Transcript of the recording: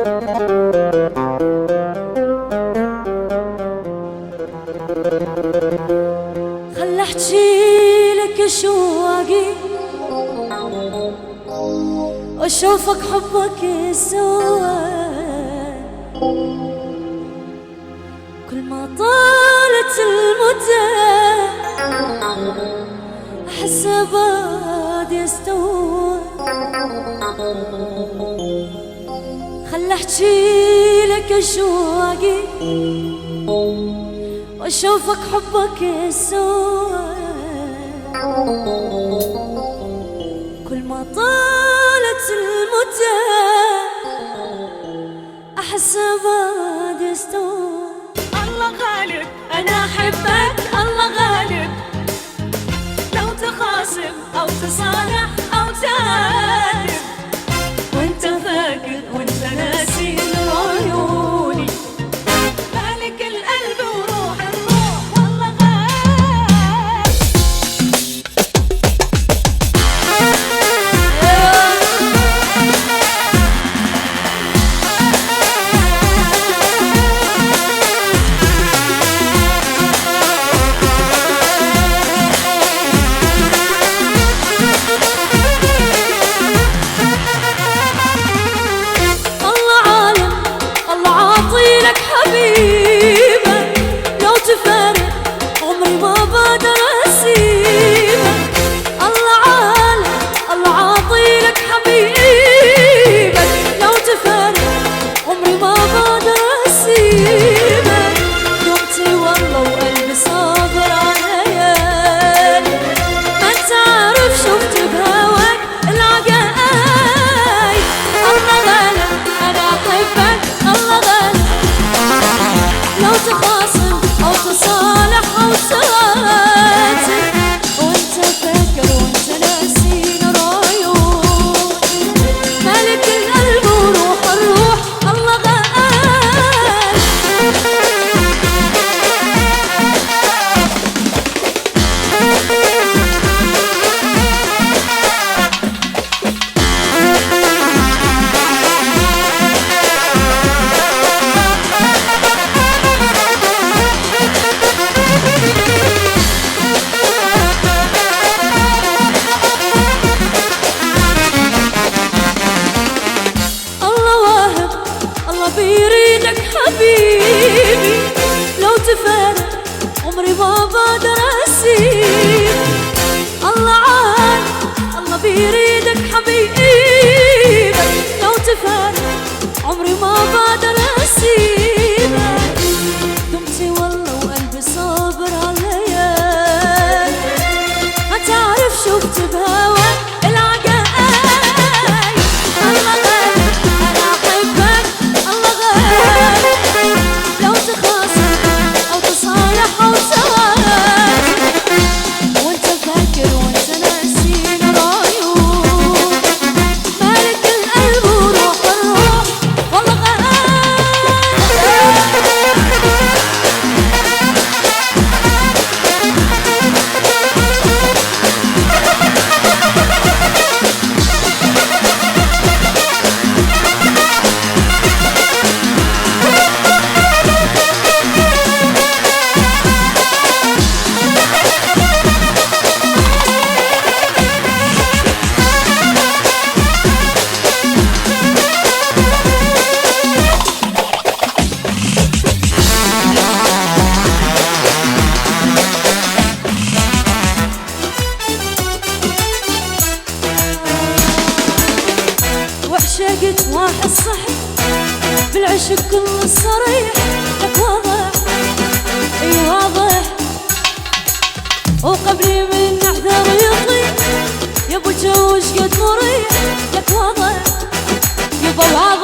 خل احكي لك اشواقي واشوفك حبك سوا. كل ما طالت المدة احس بعد يستوى. خل احكي لك اشواقي واشوفك حبك سوا. كل ما طالت المدة احس بعد يستوى. الله غالب انا احبك، الله غالب لو تخاصم او تصالح او تعاتب، وانت فاكر وانت ناسي عيوني، مالك القلب وروح الروح والله غالب. بيريدك حبيبي لو تفارق عمري ما بقدر اسيب. الله عال الله بيريدك حبيبي لو تفارق عمري ما بقدر اسيبك. دمتي والله وقلبي صابر عليك، ما تعرف شفت بهواك العجايب. الله غالب انا احبك، الله غالب لو تخاصم او تصالح او تواتر، وانت فاكر وانت ناسين العيون، مالك القلب وروح الروح والله غالب. وعشقت واحد صحي بالعشق كل صريح، لك واضح اي واضح، وقبلي من نحذر يطيح يا ابو جو قد مريح، لك واضح يبا واضح.